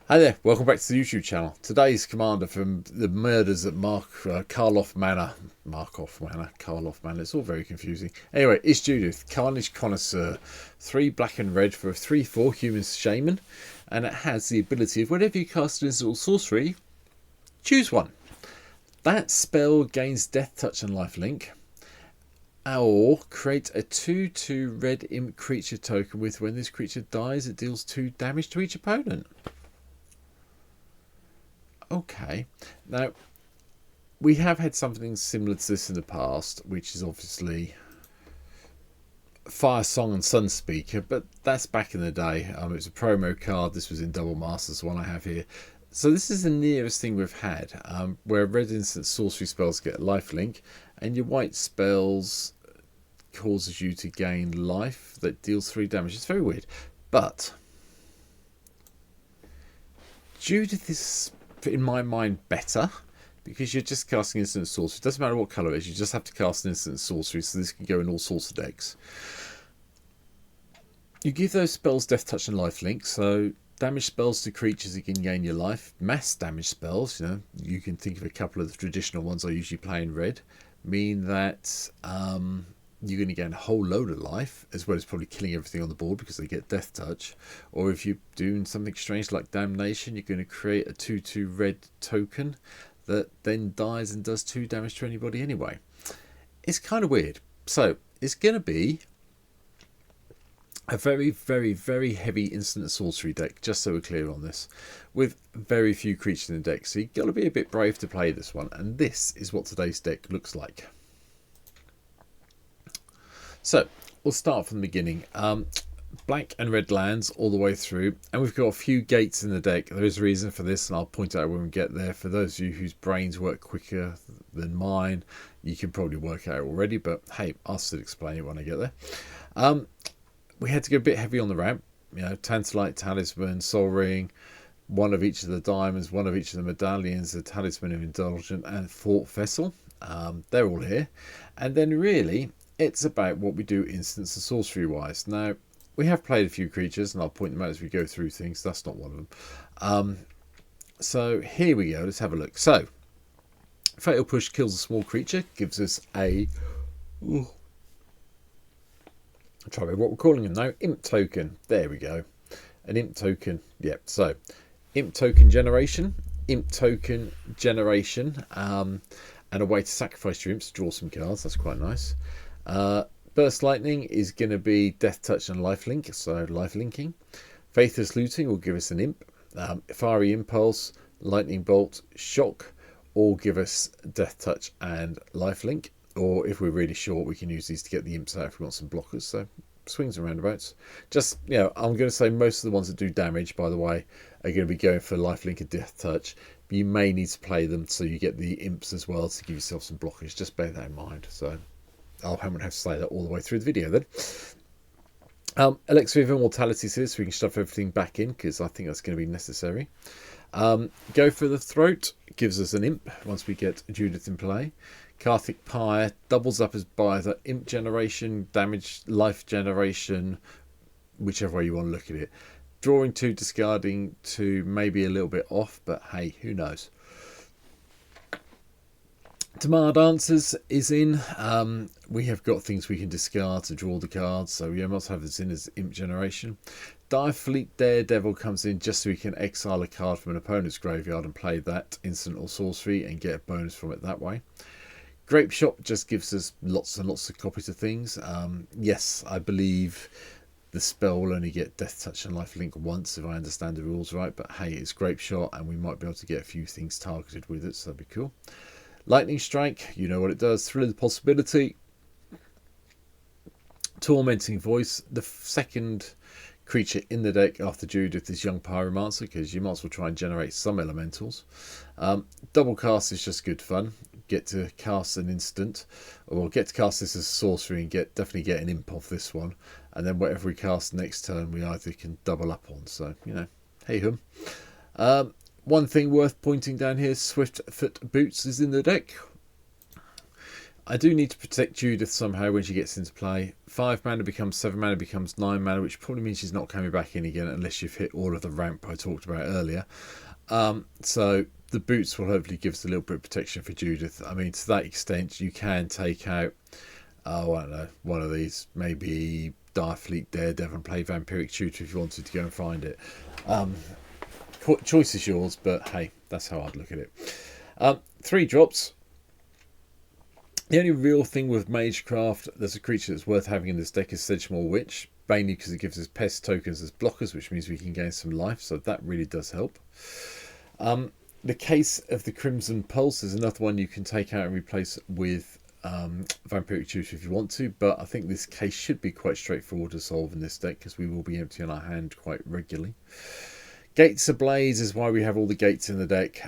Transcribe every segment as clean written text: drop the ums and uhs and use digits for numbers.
Hi there, welcome back to the YouTube channel. Today's commander from the murders at Karloff Manor. Karloff Manor, it's all very confusing. Anyway, it's Judith, Carnage Connoisseur. 3 black and red for a 3/4 human shaman. And it has the ability of whenever you cast an instant sorcery, choose one. That spell gains death touch and lifelink. Or create a 2/2 red imp creature token with when this creature dies, it deals 2 damage to each opponent. Okay, now we have had something similar to this in the past, which is obviously Fire Song and Sunspeaker, but that's back in the day. It was a promo card. This was in Double Masters, the one I have here. So this is the nearest thing we've had, where red instant sorcery spells get lifelink, and your white spells causes you to gain life that deals 3 damage. It's very weird, but Judith is, in my mind, better because you're just casting instant sorcery. It doesn't matter what colour it is, you just have to cast an instant sorcery, so this can go in all sorts of decks. You give those spells death touch and lifelink, so damage spells to creatures you can gain your life. Mass damage spells, you can think of a couple of the traditional ones I usually play in red, mean that you're going to gain a whole load of life, as well as probably killing everything on the board because they get death touch. Or if you're doing something strange like damnation, you're going to create a 2/2 red token that then dies and does 2 damage to anybody anyway. It's kind of weird. So it's going to be a very, very, very heavy instant sorcery deck, just so we're clear on this, with very few creatures in the deck. So you've got to be a bit brave to play this one, and this is what today's deck looks like. So we'll start from the beginning. Black and red lands all the way through, and we've got a few gates in the deck. There is a reason for this, and I'll point out when we get there. For those of you whose brains work quicker than mine, you can probably work out already, but hey, I'll still explain it when I get there. We had to go a bit heavy on the ramp. Tantalite, Talisman, Soul Ring, one of each of the diamonds, one of each of the medallions, the Talisman of Indulgent, and Fort Vessel. They're all here. And then really, it's about what we do instance and sorcery wise. Now, we have played a few creatures, and I'll point them out as we go through things. That's not one of them. So here we go. Let's have a look. So, Fatal Push kills a small creature, gives us a... I'll try what we're calling them now. Imp token. There we go. An imp token. Yep. So, imp token generation. Imp token generation. And a way to sacrifice your imps to draw some cards. That's quite nice. Burst Lightning is going to be Death Touch and Lifelink, so lifelinking. Faithless Looting will give us an imp. Fiery Impulse, Lightning Bolt, Shock all give us Death Touch and Lifelink. Or if we're really short, we can use these to get the imps out if we want some blockers. So swings and roundabouts. Just, I'm going to say most of the ones that do damage, by the way, are going to be going for Lifelink and Death Touch. But you may need to play them so you get the imps as well to give yourself some blockers. Just bear that in mind. So I'll have to say that all the way through the video then. Elixir of Immortality to this, so we can stuff everything back in because I think that's going to be necessary. Go for the Throat gives us an imp once we get Judith in play. Karthik Pyre doubles up as either imp generation, damage, life generation, whichever way you want to look at it. Drawing 2, discarding 2, maybe a little bit off, but hey, who knows. Tamar Dancers is in. We have got things we can discard to draw the cards, so we must have this in as imp generation. Dive Fleet Daredevil comes in just so we can exile a card from an opponent's graveyard and play that instant or sorcery and get a bonus from it that way. Grape Shop just gives us lots and lots of copies of things. Yes, I believe the spell will only get Death Touch and Lifelink once if I understand the rules right, but hey, it's Grape Shot and we might be able to get a few things targeted with it, so that'd be cool. Lightning Strike, you know what it does. Thrill of the Possibility. Tormenting Voice, the second creature in the deck after Judith is Young Pyromancer, because you might as well try and generate some elementals. Double Cast is just good fun. Get to cast an instant, or get to cast this as a sorcery and definitely get an imp off this one. And then whatever we cast next turn, we either can double up on. So, hey hum. One thing worth pointing down here, Swift Foot Boots is in the deck. I do need to protect Judith somehow when she gets into play. 5 mana becomes 7 mana becomes 9 mana, which probably means she's not coming back in again unless you've hit all of the ramp I talked about earlier. So the boots will hopefully give us a little bit of protection for Judith. I mean, to that extent, you can take out, I don't know, one of these, maybe Direfleet Daredevil, and play Vampiric Tutor if you wanted to go and find it. Choice is yours, but hey, that's how I'd look at it. 3 drops. The only real thing with Magecraft, there's a creature that's worth having in this deck, is Sedgemoor Witch. Mainly because it gives us pest tokens as blockers, which means we can gain some life, so that really does help. The Case of the Crimson Pulse is another one you can take out and replace with Vampiric Tutor if you want to, but I think this case should be quite straightforward to solve in this deck because we will be emptying our hand quite regularly. Gates Ablaze is why we have all the gates in the deck.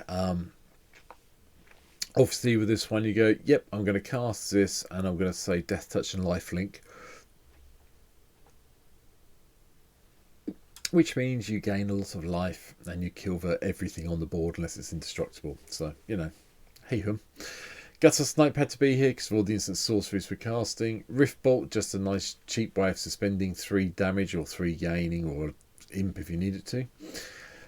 Obviously with this one you go, yep, I'm going to cast this and I'm going to say Death Touch and Lifelink, which means you gain a lot of life and you kill everything on the board unless it's indestructible. So, you know, hey hum. Gutter Snipe had to be here because of all the instant sorceries for casting. Rift Bolt, just a nice cheap way of suspending 3 damage or 3 gaining, or imp if you need it to.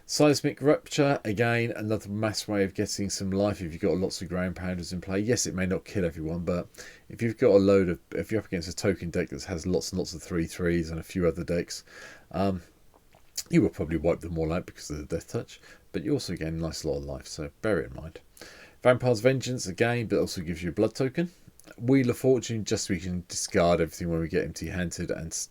Seismic Rupture, again, another mass way of getting some life if you've got lots of ground pounders in play. Yes, it may not kill everyone, but if you've got a load of, if you're up against a token deck that has lots and lots of 3/3s and a few other decks, you will probably wipe them all out because of the Death Touch, but you also gain a nice lot of life, so bear it in mind. Vampire's Vengeance, again, but also gives you a blood token. Wheel of Fortune, just so we can discard everything when we get empty-handed and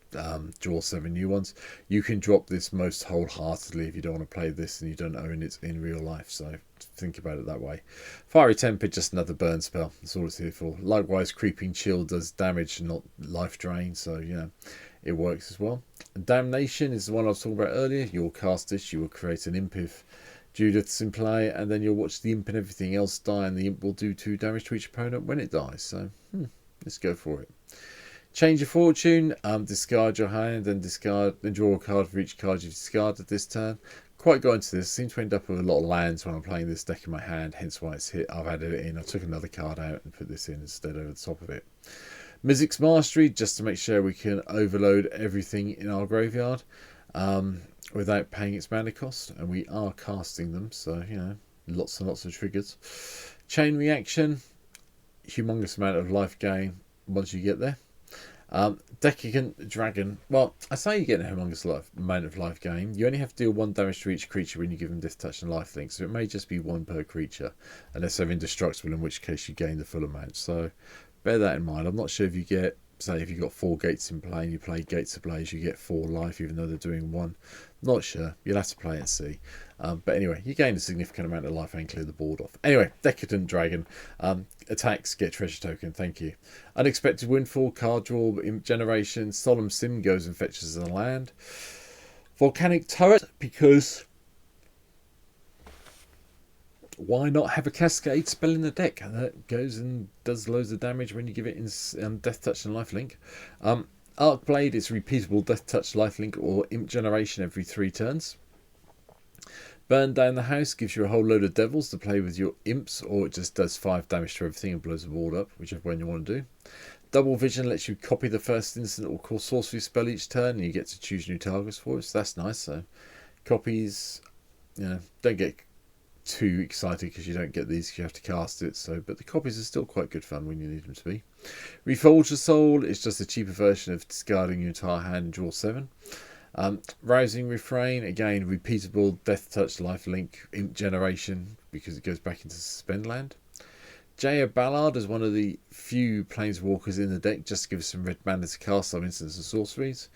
draw 7 new ones. You can drop this most wholeheartedly if you don't want to play this and you don't own it in real life, so think about it that way. Fiery Temper, just another burn spell, that's all it's here for. Likewise, Creeping Chill does damage, not life drain, so you know, it works as well. And Damnation is the one I was talking about earlier. You'll cast this, you will create an imp if Judith's in play, and then you'll watch the imp and everything else die, and the imp will do 2 damage to each opponent when it dies. So let's go for it. Change of Fortune, discard your hand and draw a card for each card you've discarded this turn. Quite got into this. I seem to end up with a lot of lands when I'm playing this deck in my hand, hence why it's hit. I've added it in. I took another card out and put this in instead over the top of it. Mizzix's Mastery, just to make sure we can overload everything in our graveyard without paying its mana cost, and we are casting them, so you know, lots and lots of triggers. Chain Reaction, humongous amount of life gain once you get there. Decadent Dragon, well, I say you get a humongous amount of life gain. You only have to deal 1 damage to each creature when you give them Death Touch and Lifelink, so it may just be 1 per creature, unless they're indestructible, in which case you gain the full amount. So bear that in mind. I'm not sure if you get, say if you've got 4 gates in play and you play Gates Ablaze, you get 4 life even though they're doing 1. Not sure. You'll have to play and see. But anyway, you gain a significant amount of life and clear the board off. Anyway, Decadent Dragon. Attacks, get treasure token. Thank you. Unexpected Windfall, card draw, imp generation. Solemn Sim goes and fetches a land. Volcanic Turret, because why not have a Cascade spell in the deck? And that goes and does loads of damage when you give it in Death Touch and Lifelink. Arc Blade is repeatable Death Touch, Lifelink, or Imp generation every 3 turns. Burn Down the House gives you a whole load of devils to play with your imps, or it just does 5 damage to everything and blows the board up, whichever one you want to do. Double Vision lets you copy the first instant or core sorcery spell each turn, and you get to choose new targets for it, so that's nice. So copies, you know, don't get too excited because you don't get these because you have to cast it, so but the copies are still quite good fun when you need them to be. Reforge the Soul is just a cheaper version of discarding your entire hand and draw 7. Rousing Refrain, again repeatable Death Touch, Lifelink, Imp generation because it goes back into suspend land. Jaya Ballard is one of the few planeswalkers in the deck, just to give us some red mana to cast some instants and sorceries.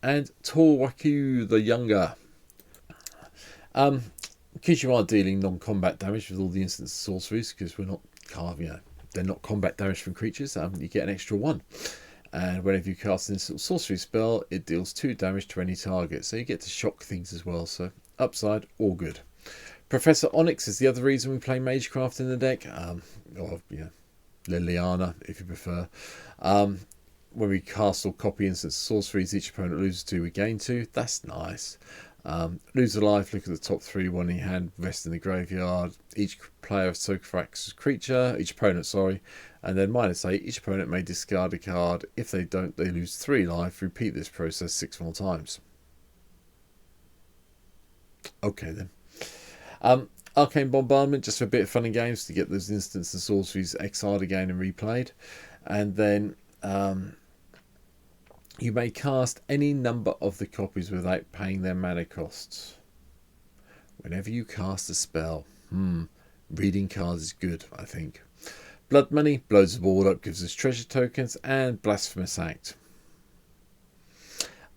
And Torwaku the Younger. Because you are dealing non-combat damage with all the instants and sorceries, because we're not carving, you know, they're not combat damage from creatures, you get an extra 1. And whenever you cast an instant sorcery spell, it deals 2 damage to any target, so you get to shock things as well. So upside, all good. Professor Onyx is the other reason we play Magecraft in the deck, or Liliana if you prefer. When we cast or copy instant sorceries, each opponent loses 2, we gain 2. That's nice. Lose a life, look at the top 3, one in hand, rest in the graveyard. Each player has token for acts creature, each opponent, sorry. And then -8, each opponent may discard a card. If they don't, they lose 3 life. Repeat this process 6 more times. Okay then. Arcane Bombardment, just for a bit of fun and games to get those Instants and Sorceries exiled again and replayed. And then you may cast any number of the copies without paying their mana costs. Whenever you cast a spell, reading cards is good, I think. Blood Money, blows the board up, gives us treasure tokens, and Blasphemous Act.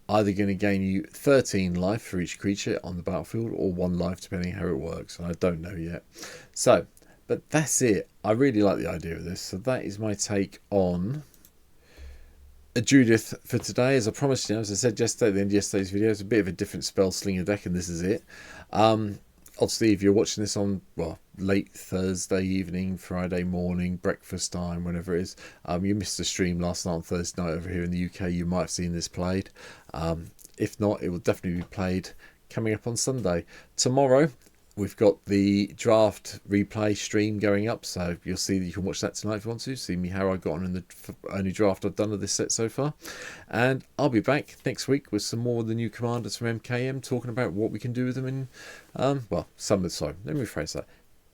Either going to gain you 13 life for each creature on the battlefield, or 1 life depending how it works. I don't know yet. So, but that's it. I really like the idea of this. So that is my take on a Judith for today. As I promised, as I said yesterday, at the end of yesterday's video, it's a bit of a different spellslinger deck, and this is it. Obviously, if you're watching this on, well, late Thursday evening, Friday morning, breakfast time, whenever it is, you missed the stream last night on Thursday night over here in the UK, you might have seen this played. If not, it will definitely be played coming up on Sunday. Tomorrow, we've got the draft replay stream going up, so you'll see that you can watch that tonight if you want to. See me how I got on in the only draft I've done of this set so far. And I'll be back next week with some more of the new commanders from MKM, talking about what we can do with them in, well, some of the, sorry, let me rephrase that.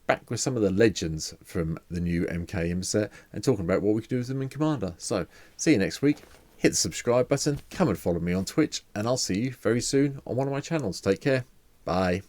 Back with some of the legends from the new MKM set and talking about what we can do with them in Commander. So, see you next week. Hit the subscribe button, come and follow me on Twitch, and I'll see you very soon on one of my channels. Take care. Bye.